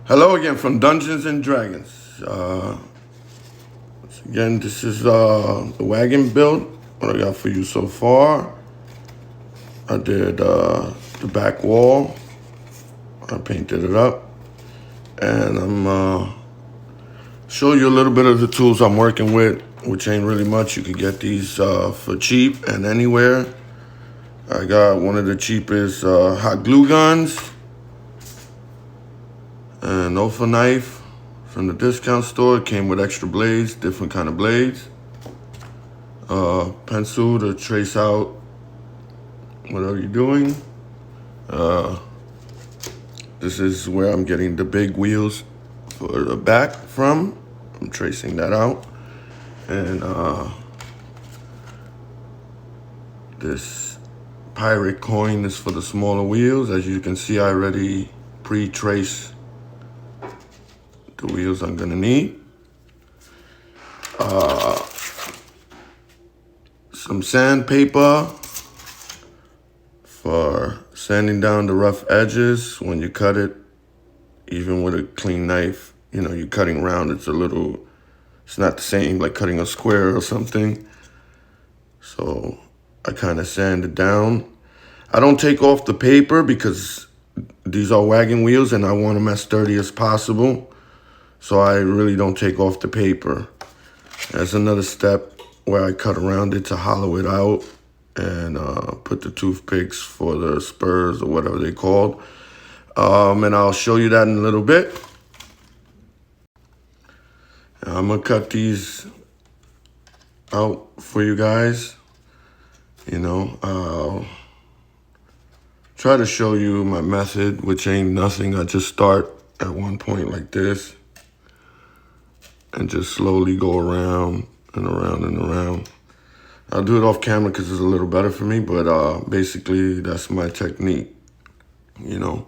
Hello again from Dungeons and Dragons. Again, this is the wagon build. What I got for you so far. I did the back wall. I painted it up. And I'm show you a little bit of the tools I'm working with, which ain't really much. You can get these for cheap and anywhere. I got one of the cheapest hot glue guns. An Ofa knife from the discount store. It came with extra blades, different kind of blades. Pencil to trace out whatever you're doing. This is where I'm getting the big wheels for the back from. I'm tracing that out. And this pirate coin is for the smaller wheels. As you can see, I already pre-traced the wheels I'm gonna need. Some sandpaper for sanding down the rough edges when you cut it. Even with a clean knife, you know, you're cutting round, it's not the same like cutting a square or something. So I kind of sand it down. I don't take off the paper because these are wagon wheels and I want them as sturdy as possible. So I really don't take off the paper. That's another step where I cut around it to hollow it out and put the toothpicks for the spurs or whatever they're called. And I'll show you that in a little bit. I'm gonna cut these out for you guys. You know, I'll try to show you my method, which ain't nothing. I just start at one point like this and just slowly go around and around and around. I'll do it off camera because it's a little better for me, but basically that's my technique. You know,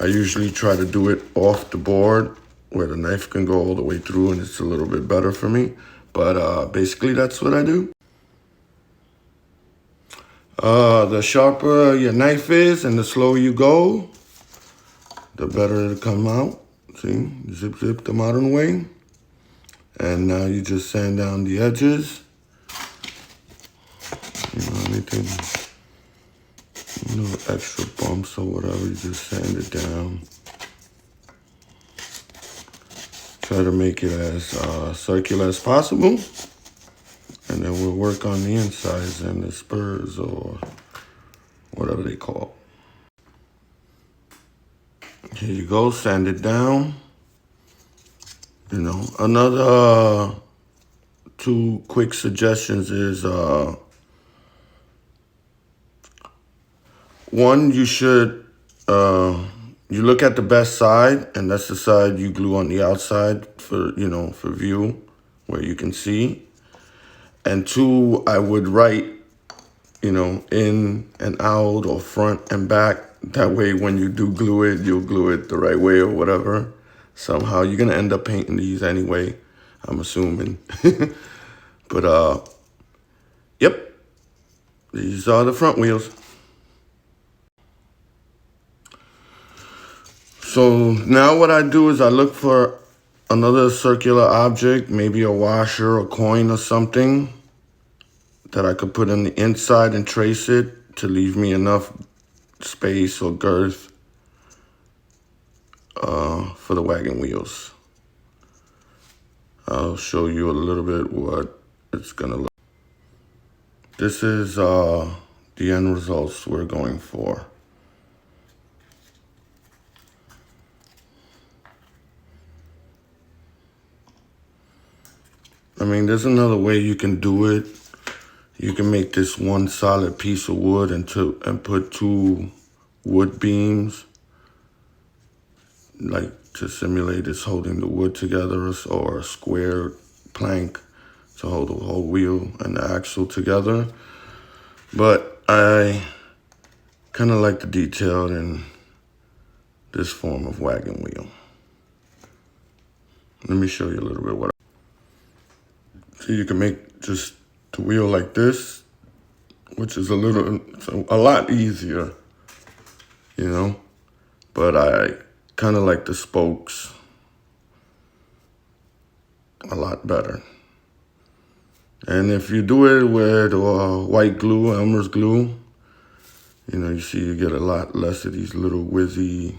I usually try to do it off the board where the knife can go all the way through and it's a little bit better for me. But basically that's what I do. The sharper your knife is and the slower you go, the better it'll come out. See, zip them out of the way. And now you just sand down the edges. You know, anything, extra bumps or whatever, you just sand it down. Try to make it as circular as possible. And then we'll work on the insides and the spurs or whatever they call it. Here you go, sand it down. You know, another two quick suggestions is one, you should you look at the best side, and that's the side you glue on the outside for view where you can see. And two, I would write in and out or front and back. That way when you do glue it, you'll glue it the right way or whatever. Somehow you're gonna end up painting these anyway, I'm assuming. But yep, these are the front wheels. So now what I do is I look for another circular object, maybe a washer, a coin or something that I could put on the inside and trace it to leave me enough space or girth for the wagon wheels. I'll show you a little bit what it's gonna look. This is the end results we're going for. I mean, there's another way you can do it. You can make this one solid piece of wood and put two wood beams, like to simulate it's holding the wood together, or a square plank to hold the whole wheel and the axle together. But I kind of like the detail in this form of wagon wheel. Let me show you a little bit what. So you can make just the wheel like this, which is a lot easier, But I kind of like the spokes a lot better. And if you do it with white glue, Elmer's glue, you know, you see you get a lot less of these little whizzy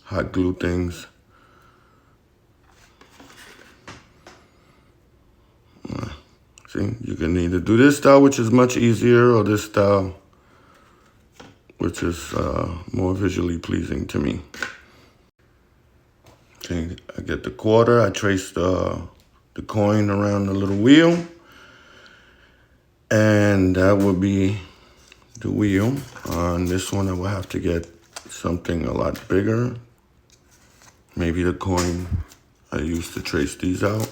hot glue things. See, you can either do this style, which is much easier, or this style, which is more visually pleasing to me. Okay, I get the quarter, I trace the coin around the little wheel, and that would be the wheel. On this one, I will have to get something a lot bigger. Maybe the coin I used to trace these out.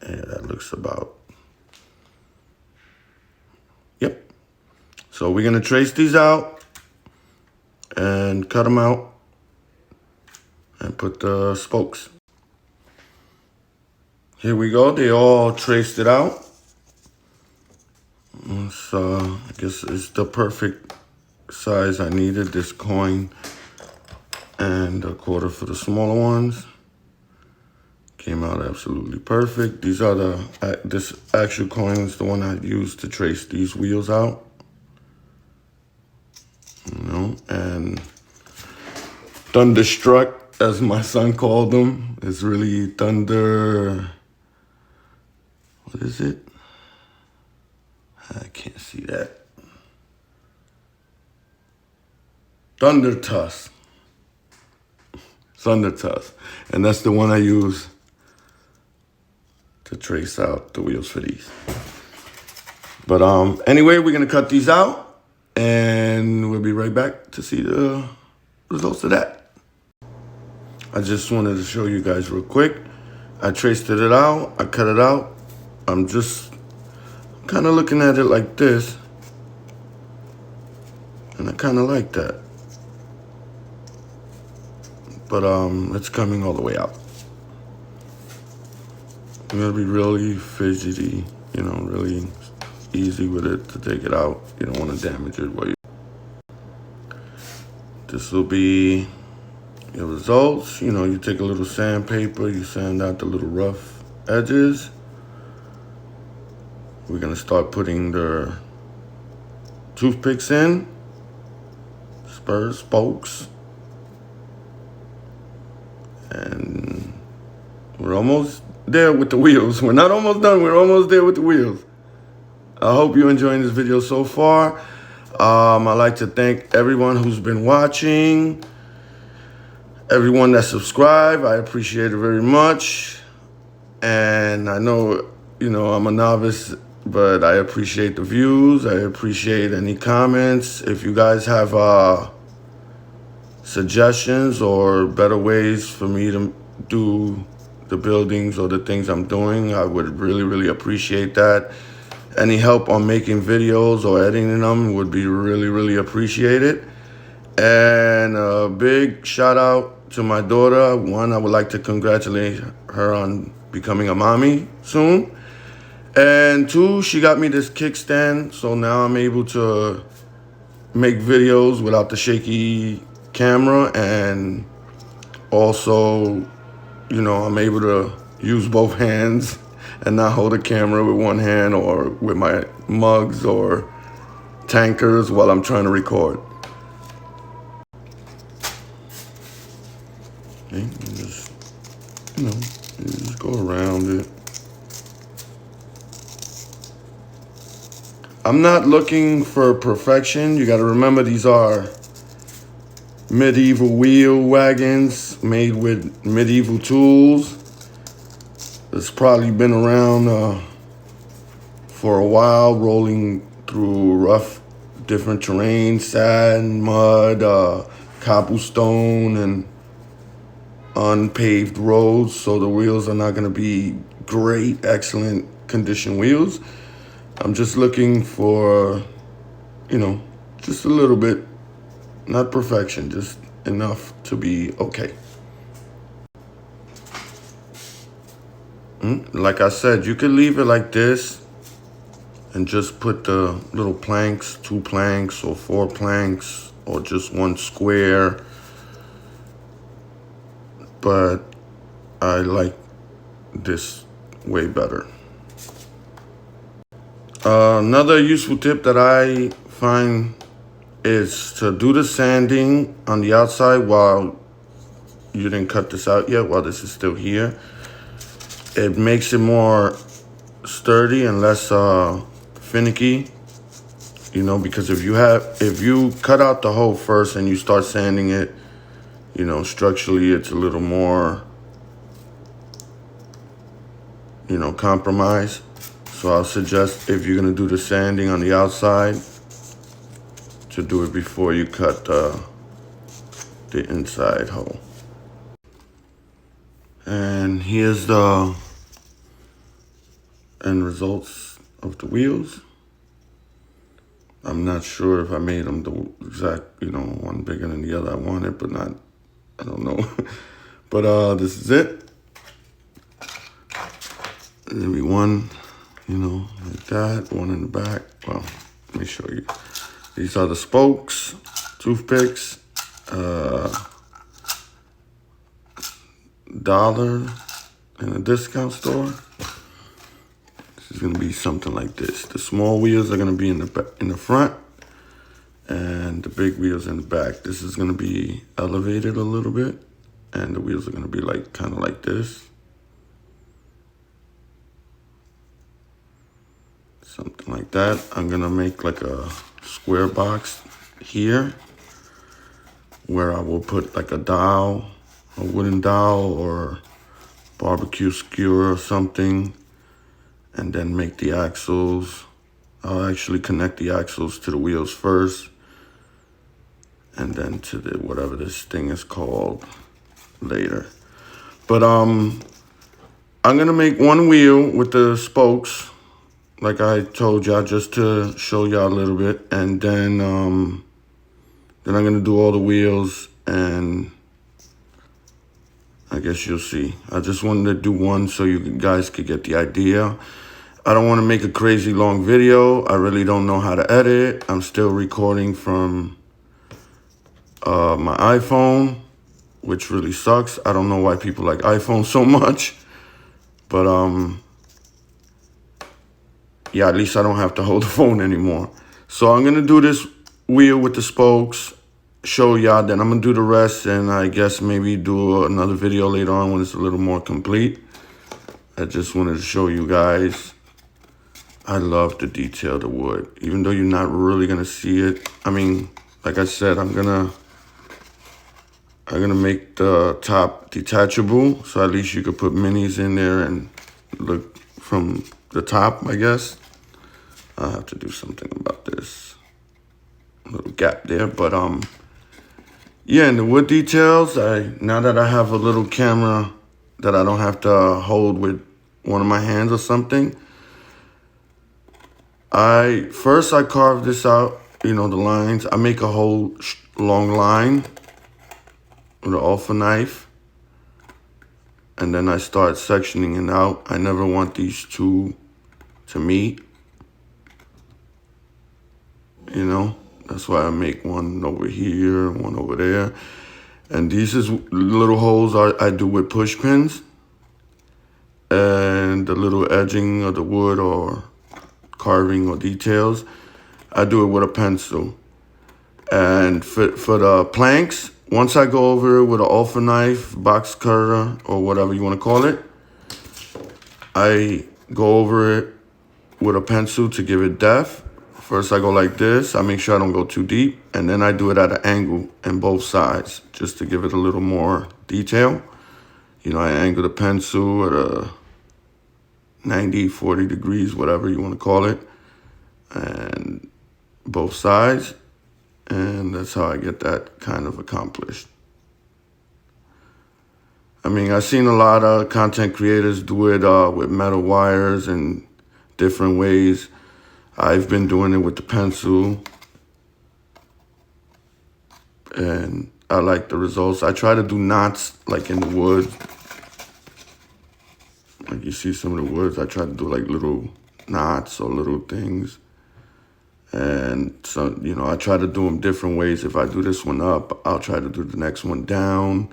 And that looks about, yep. So we're gonna trace these out and cut them out and put the spokes. Here we go, they all traced it out. So I guess it's the perfect size I needed, this coin and a quarter for the smaller ones. Came out absolutely perfect. These are this actual coin is the one I used to trace these wheels out. You know, and thunderstruck, as my son called them, is really thunder. What is it? I can't see that. Thunder tusk. Thunder tusk. And that's the one I use to trace out the wheels for these. But anyway, we're gonna cut these out and we'll be right back to see the results of that. I just wanted to show you guys real quick. I traced it out, I cut it out. I'm just kind of looking at it like this, and I kind of like that. But it's coming all the way out. You gotta be really fidgety, you know, really easy with it to take it out. You don't want to damage it while you. This will be your results. You know, you take a little sandpaper, you sand out the little rough edges. We're gonna start putting the toothpicks in, spurs, spokes, and we're almost there with the wheels. We're not almost done, we're almost there with the wheels. I hope you're enjoying this video so far. I'd like to thank everyone who's been watching, everyone that subscribed. I appreciate it very much. And I know, you know, I'm a novice, but I appreciate the views. I appreciate any comments. If you guys have suggestions or better ways for me to do the buildings or the things I'm doing, I would really, really appreciate that. Any help on making videos or editing them would be really, really appreciated. And a big shout out to my daughter. One, I would like to congratulate her on becoming a mommy soon. And two, she got me this kickstand, so now I'm able to make videos without the shaky camera, and also, you know, I'm able to use both hands and not hold a camera with one hand or with my mugs or tankers while I'm trying to record. Okay, just, you know, just go around it. I'm not looking for perfection. You got to remember, these are medieval wheel wagons made with medieval tools. It's probably been around for a while, rolling through rough, different terrain, sand, mud, cobblestone, and unpaved roads. So the wheels are not going to be great, excellent condition wheels. I'm just looking for, you know, just a little bit, not perfection, just enough to be okay. Like I said, you could leave it like this and just put the little planks, 2 planks or 4 planks, or just one square, but I like this way better. Another useful tip that I find is to do the sanding on the outside while you didn't cut this out yet, while this is still here. It makes it more sturdy and less finicky, you know, because if you cut out the hole first and you start sanding it, you know, structurally it's a little more, you know, compromised. So I'll suggest, if you're gonna do the sanding on the outside, to do it before you cut the inside hole. And here's the end results of the wheels. I'm not sure if I made them the exact, you know, one bigger than the other I wanted, but not, I don't know. But this is it. There'll be one, you know, like that, one in the back. Well, let me show you. These are the spokes, toothpicks, $1 in a discount store. This is gonna be something like this. The small wheels are gonna be in the front, and the big wheels in the back. This is gonna be elevated a little bit, and the wheels are gonna be like kind of like this. Something like that. I'm gonna make like a square box here where I will put like a dowel, a wooden dowel or barbecue skewer or something, and then make the axles. I'll actually connect the axles to the wheels first, and then to the whatever this thing is called later. But I'm gonna make one wheel with the spokes, like I told y'all, just to show y'all a little bit, and then I'm gonna do all the wheels, and I guess you'll see. I just wanted to do one so you guys could get the idea. I don't want to make a crazy long video. I really don't know how to edit. I'm still recording from my iPhone, which really sucks. I don't know why people like iPhones so much, but yeah, at least I don't have to hold the phone anymore. So I'm gonna do this wheel with the spokes, show y'all, then I'm gonna do the rest, and I guess maybe do another video later on when it's a little more complete. I just wanted to show you guys. I love to detail the wood, even though you're not really gonna see it. I mean, like I said, I'm gonna make the top detachable, so at least you could put minis in there and look from the top, I guess. I'll have to do something about this little gap there, but yeah, and the wood details, now that I have a little camera that I don't have to hold with one of my hands or something, I carve this out, you know, the lines. I make a whole long line with an alpha knife, and then I start sectioning it out. I never want these two to meet, you know. That's why I make one over here, one over there. And these is little holes I do with push pins. And the little edging of the wood or carving or details, I do it with a pencil. And for the planks, once I go over it with an alpha knife, box cutter, or whatever you want to call it, I go over it with a pencil to give it depth. First I go like this, I make sure I don't go too deep, and then I do it at an angle in both sides, just to give it a little more detail. You know, I angle the pencil at a 90, 40 degrees, whatever you want to call it, and both sides, and that's how I get that kind of accomplished. I mean, I've seen a lot of content creators do it with metal wires and different ways. I've been doing it with the pencil, and I like the results. I try to do knots like in the wood. Like you see some of the woods, I try to do like little knots or little things. And so, you know, I try to do them different ways. If I do this one up, I'll try to do the next one down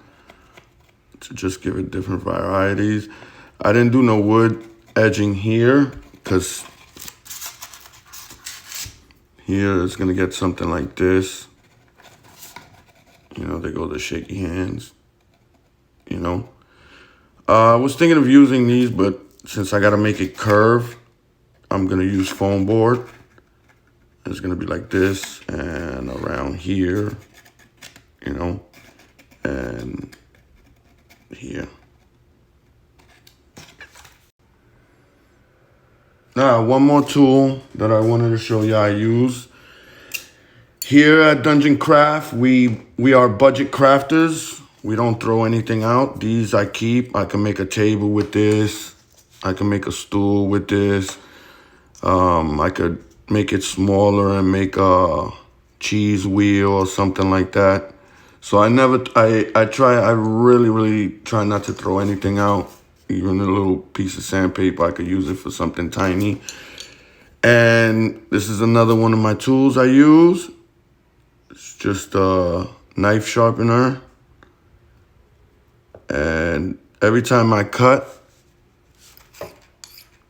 to just give it different varieties. I didn't do no wood edging here because here it's going to get something like this. You know, they go the shaky hands, you know. I was thinking of using these, but since I got to make it curve, I'm going to use foam board. It's going to be like this and around here, you know, and here. Now, one more tool that I wanted to show you I use. Here at Dungeon Craft, we are budget crafters. We don't throw anything out. These I keep. I can make a table with this. I can make a stool with this. I could make it smaller and make a cheese wheel or something like that. So I really try not to throw anything out. Even a little piece of sandpaper, I could use it for something tiny. And this is another one of my tools I use. It's just a knife sharpener. And every time I cut,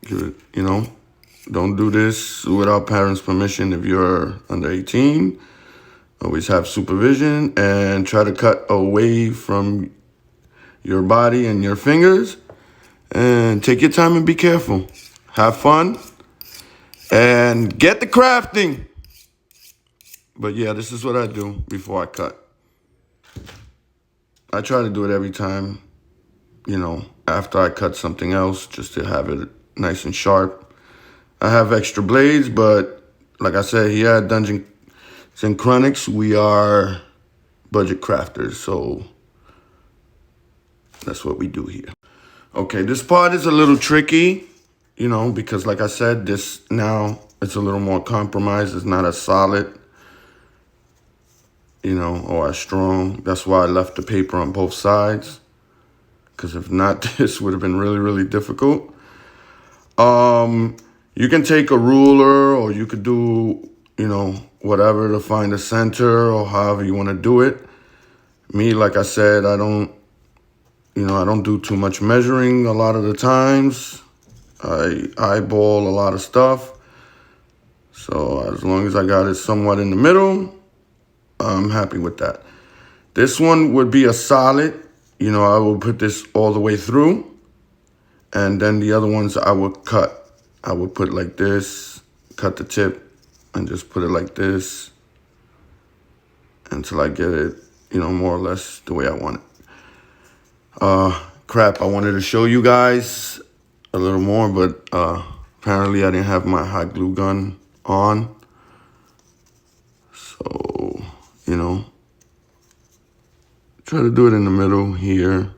you know, don't do this without parents' permission if you're under 18. Always have supervision and try to cut away from your body and your fingers. And take your time and be careful. Have fun. And get the crafting. But yeah, this is what I do before I cut. I try to do it every time, you know, after I cut something else, just to have it nice and sharp. I have extra blades, but like I said, here at Dungeons and Chronics, we are budget crafters, so that's what we do here. Okay, this part is a little tricky, you know, because like I said, this now it's a little more compromised. It's not as solid, you know, or as strong. That's why I left the paper on both sides, because if not, this would have been really, really difficult. You can take a ruler, or you could do, you know, whatever to find the center, or however you want to do it. Me, like I said, I don't do too much measuring a lot of the times. I eyeball a lot of stuff. So as long as I got it somewhat in the middle, I'm happy with that. This one would be a solid. You know, I will put this all the way through. And then the other ones I would cut. I would put like this, cut the tip, and just put it like this until I get it, you know, more or less the way I want it. Crap, I wanted to show you guys a little more, but apparently I didn't have my hot glue gun on. So, you know, try to do it in the middle here.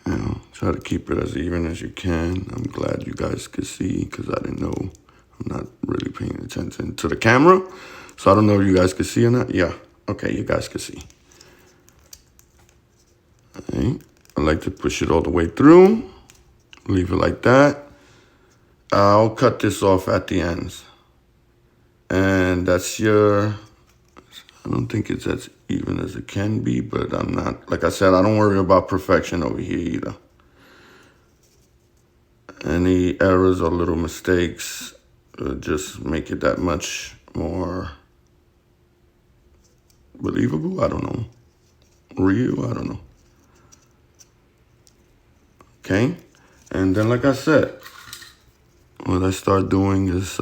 You know, try to keep it as even as you can. I'm glad you guys could see, because I didn't know. I'm not really paying attention to the camera. So I don't know if you guys can see or not. Yeah, okay, you guys can see. All right. I like to push it all the way through. Leave it like that. I'll cut this off at the ends. And that's your... I don't think it's as even as it can be, but I'm not... Like I said, I don't worry about perfection over here either. Any errors or little mistakes just make it that much more believable. I don't know. Real, I don't know. Okay. And then, like I said, what I start doing is,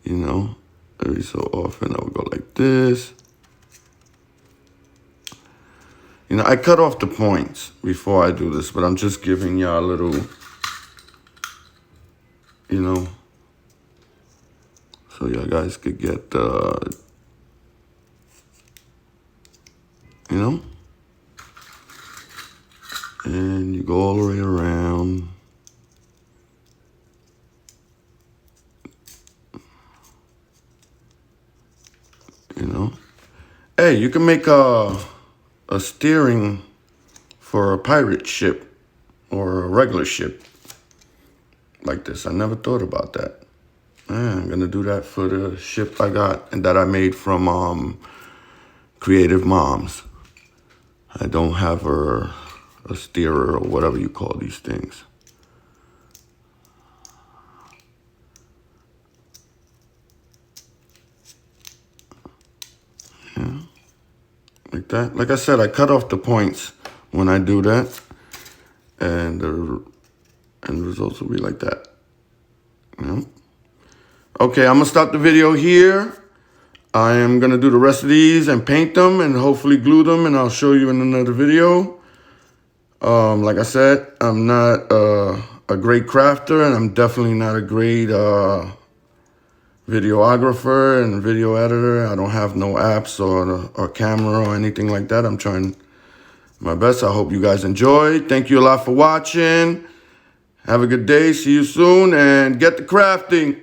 you know, every so often I would go like this. You know, I cut off the points before I do this, but I'm just giving y'all a little, you know, so y'all guys could get, you know, and you go all the way around. You know, hey, you can make a steering for a pirate ship regular ship like this. I never thought about that. I'm gonna do that for the ship I got and that I made from Creative Moms. I don't have a steerer or whatever you call these things. Yeah, like that. Like I said, I cut off the points when I do that, and the end results will be like that. Yeah. Okay, I'm gonna stop the video here. I am gonna do the rest of these and paint them and hopefully glue them, and I'll show you in another video. Like I said, I'm not a great crafter, and I'm definitely not a great videographer and video editor. I don't have no apps or camera or anything like that. I'm trying my best. I hope you guys enjoyed. Thank you a lot for watching. Have a good day. See you soon, and get the crafting.